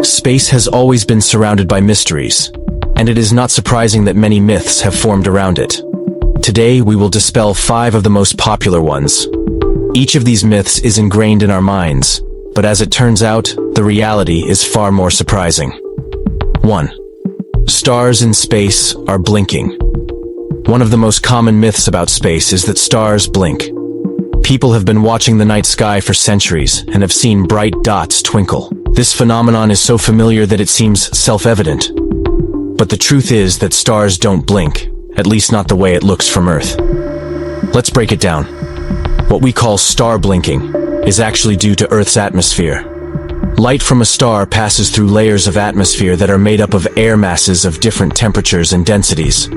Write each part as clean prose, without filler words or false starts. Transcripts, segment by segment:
Space has always been surrounded by mysteries, and it is not surprising that many myths have formed around it. Today, we will dispel 5 of the most popular ones. Each of these myths is ingrained in our minds, but as it turns out, the reality is far more surprising. 1. Stars in space are blinking. One of the most common myths about space is that stars blink. People have been watching the night sky for centuries and have seen bright dots twinkle. This phenomenon is so familiar that it seems self-evident. But the truth is that stars don't blink, at least not the way it looks from Earth. Let's break it down. What we call star blinking is actually due to Earth's atmosphere. Light from a star passes through layers of atmosphere that are made up of air masses of different temperatures and densities.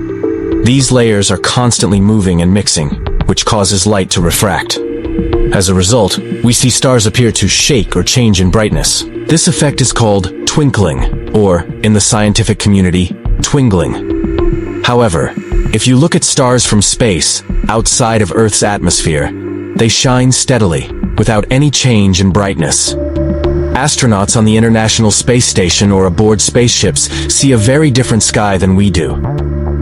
These layers are constantly moving and mixing, which causes light to refract. As a result, we see stars appear to shake or change in brightness. This effect is called twinkling, or, in the scientific community, twingling. However, if you look at stars from space, outside of Earth's atmosphere, they shine steadily, without any change in brightness. Astronauts on the International Space Station or aboard spaceships see a very different sky than we do.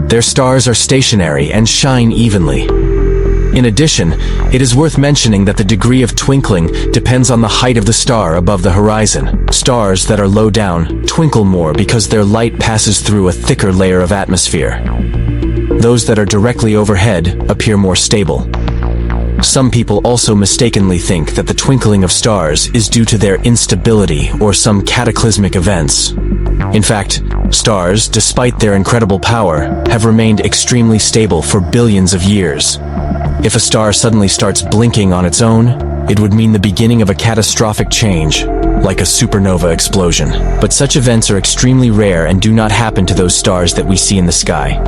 Their stars are stationary and shine evenly. In addition, it is worth mentioning that the degree of twinkling depends on the height of the star above the horizon. Stars that are low down twinkle more because their light passes through a thicker layer of atmosphere. Those that are directly overhead appear more stable. Some people also mistakenly think that the twinkling of stars is due to their instability or some cataclysmic events. In fact, stars, despite their incredible power, have remained extremely stable for billions of years. If a star suddenly starts blinking on its own, it would mean the beginning of a catastrophic change, like a supernova explosion. But such events are extremely rare and do not happen to those stars that we see in the sky.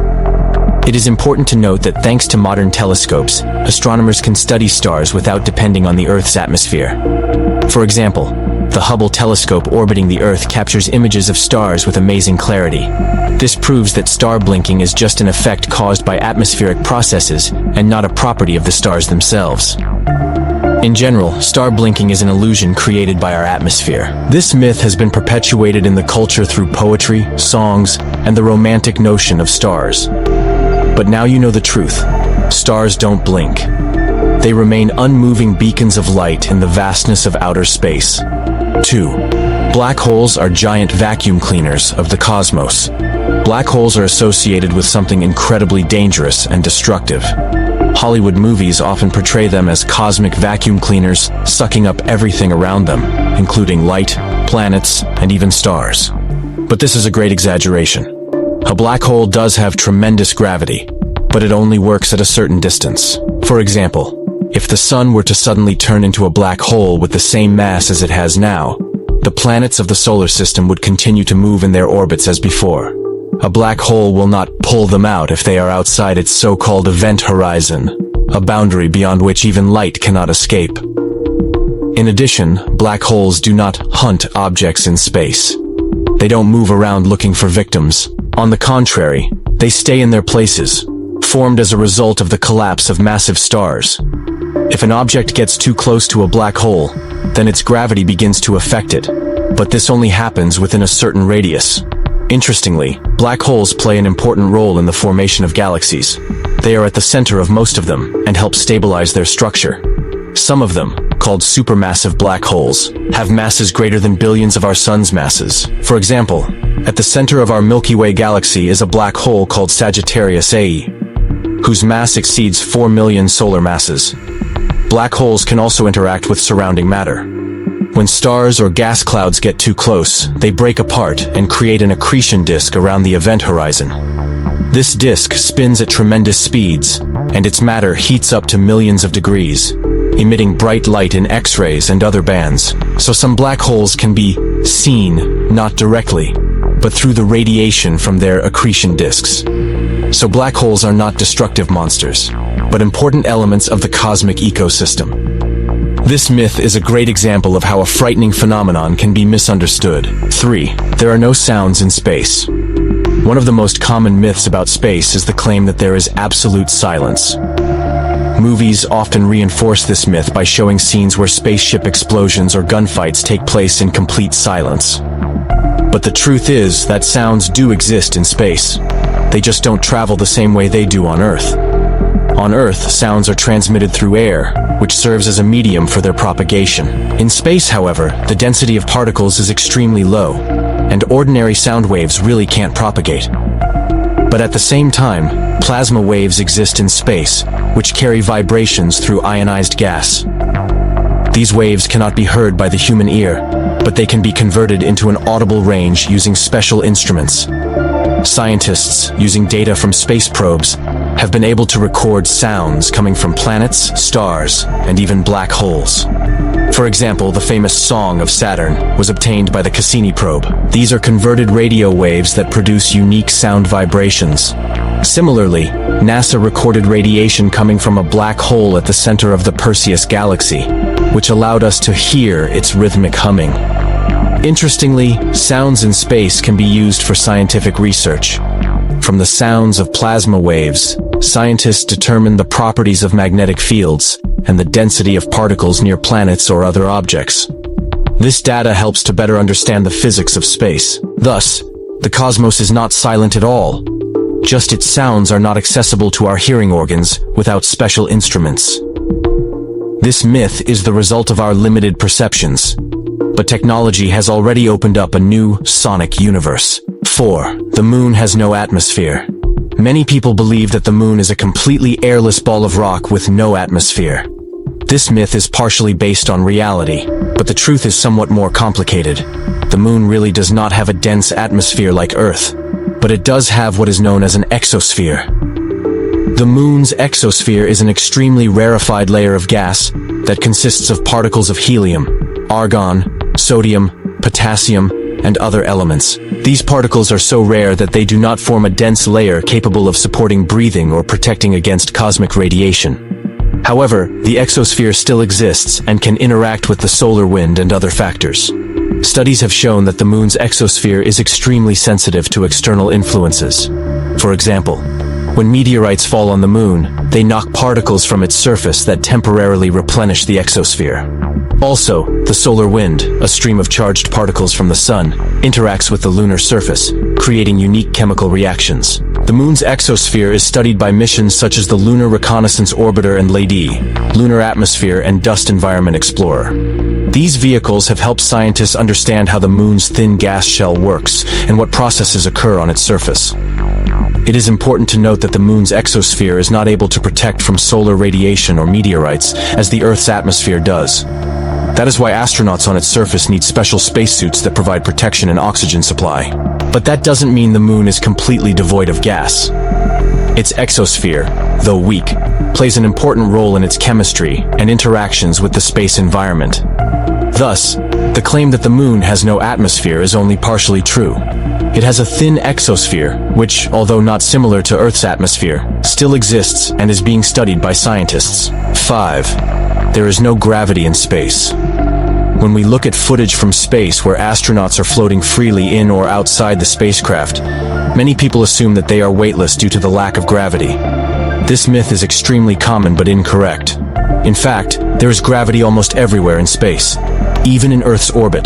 It is important to note that thanks to modern telescopes, astronomers can study stars without depending on the Earth's atmosphere. For example, the Hubble telescope orbiting the Earth captures images of stars with amazing clarity. This proves that star blinking is just an effect caused by atmospheric processes and not a property of the stars themselves. In general, star blinking is an illusion created by our atmosphere. This myth has been perpetuated in the culture through poetry, songs, and the romantic notion of stars. But now you know the truth. Stars don't blink. They remain unmoving beacons of light in the vastness of outer space. 2. Black holes are giant vacuum cleaners of the cosmos. Black holes are associated with something incredibly dangerous and destructive. Hollywood movies often portray them as cosmic vacuum cleaners, sucking up everything around them, including light, planets, and even stars. But this is a great exaggeration. A black hole does have tremendous gravity, but it only works at a certain distance. For example, if the sun were to suddenly turn into a black hole with the same mass as it has now, the planets of the solar system would continue to move in their orbits as before. A black hole will not pull them out if they are outside its so-called event horizon, a boundary beyond which even light cannot escape. In addition, black holes do not hunt objects in space. They don't move around looking for victims. On the contrary, they stay in their places, formed as a result of the collapse of massive stars. If an object gets too close to a black hole, then its gravity begins to affect it, but this only happens within a certain radius. Interestingly, black holes play an important role in the formation of galaxies. They are at the center of most of them and help stabilize their structure. Some of them, called supermassive black holes, have masses greater than billions of our sun's masses. For example, at the center of our Milky Way galaxy is a black hole called Sagittarius A, whose mass exceeds 4 million solar masses. Black holes can also interact with surrounding matter. When stars or gas clouds get too close, they break apart and create an accretion disk around the event horizon. This disk spins at tremendous speeds, and its matter heats up to millions of degrees, emitting bright light in X-rays and other bands. So some black holes can be seen, not directly, but through the radiation from their accretion disks. So black holes are not destructive monsters, but important elements of the cosmic ecosystem. This myth is a great example of how a frightening phenomenon can be misunderstood. 3. There are no sounds in space. One of the most common myths about space is the claim that there is absolute silence. Movies often reinforce this myth by showing scenes where spaceship explosions or gunfights take place in complete silence. But the truth is that sounds do exist in space. They just don't travel the same way they do on Earth. On Earth, sounds are transmitted through air, which serves as a medium for their propagation. In space, however, the density of particles is extremely low, and ordinary sound waves really can't propagate. But at the same time, plasma waves exist in space, which carry vibrations through ionized gas. These waves cannot be heard by the human ear, but they can be converted into an audible range using special instruments. Scientists, using data from space probes, have been able to record sounds coming from planets, stars, and even black holes. For example, the famous Song of Saturn was obtained by the Cassini probe. These are converted radio waves that produce unique sound vibrations. Similarly, NASA recorded radiation coming from a black hole at the center of the Perseus galaxy, which allowed us to hear its rhythmic humming. Interestingly, sounds in space can be used for scientific research. From the sounds of plasma waves, scientists determine the properties of magnetic fields and the density of particles near planets or other objects. This data helps to better understand the physics of space. Thus, the cosmos is not silent at all. Just its sounds are not accessible to our hearing organs without special instruments. This myth is the result of our limited perceptions. But technology has already opened up a new sonic universe. 4. The moon has no atmosphere. Many people believe that the moon is a completely airless ball of rock with no atmosphere. This myth is partially based on reality, but the truth is somewhat more complicated. The moon really does not have a dense atmosphere like Earth, but it does have what is known as an exosphere. The moon's exosphere is an extremely rarefied layer of gas that consists of particles of helium, argon, sodium, potassium, and other elements. These particles are so rare that they do not form a dense layer capable of supporting breathing or protecting against cosmic radiation. However, the exosphere still exists and can interact with the solar wind and other factors. Studies have shown that the moon's exosphere is extremely sensitive to external influences. For example, when meteorites fall on the moon, they knock particles from its surface that temporarily replenish the exosphere. Also, the solar wind, a stream of charged particles from the sun, interacts with the lunar surface, creating unique chemical reactions. The moon's exosphere is studied by missions such as the Lunar Reconnaissance Orbiter and LADEE, Lunar Atmosphere and Dust Environment Explorer. These vehicles have helped scientists understand how the moon's thin gas shell works and what processes occur on its surface. It is important to note that the moon's exosphere is not able to protect from solar radiation or meteorites, as the Earth's atmosphere does. That is why astronauts on its surface need special spacesuits that provide protection and oxygen supply. But that doesn't mean the moon is completely devoid of gas. Its exosphere, though weak, plays an important role in its chemistry and interactions with the space environment. Thus, the claim that the moon has no atmosphere is only partially true. It has a thin exosphere, which, although not similar to Earth's atmosphere, still exists and is being studied by scientists. 5. There is no gravity in space. When we look at footage from space where astronauts are floating freely in or outside the spacecraft, many people assume that they are weightless due to the lack of gravity. This myth is extremely common but incorrect. In fact, there is gravity almost everywhere in space. Even in Earth's orbit,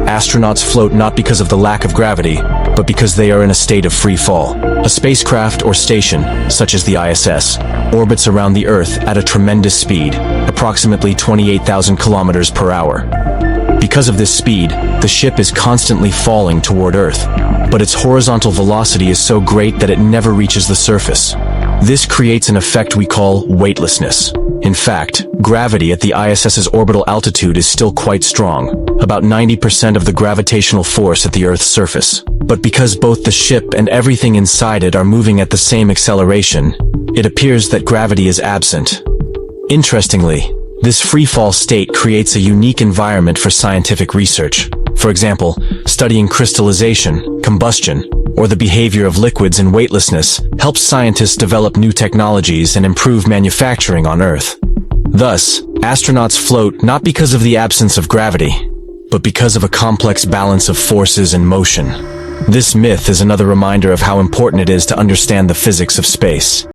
astronauts float not because of the lack of gravity, but because they are in a state of free fall. A spacecraft or station, such as the ISS, orbits around the Earth at a tremendous speed, approximately 28,000 kilometers per hour. Because of this speed, the ship is constantly falling toward Earth, but its horizontal velocity is so great that it never reaches the surface. This creates an effect we call weightlessness. In fact, gravity at the ISS's orbital altitude is still quite strong, about 90% of the gravitational force at the Earth's surface. But because both the ship and everything inside it are moving at the same acceleration, it appears that gravity is absent. Interestingly, this freefall state creates a unique environment for scientific research. For example, studying crystallization, combustion, or the behavior of liquids in weightlessness helps scientists develop new technologies and improve manufacturing on Earth. Thus, astronauts float not because of the absence of gravity, but because of a complex balance of forces and motion. This myth is another reminder of how important it is to understand the physics of space.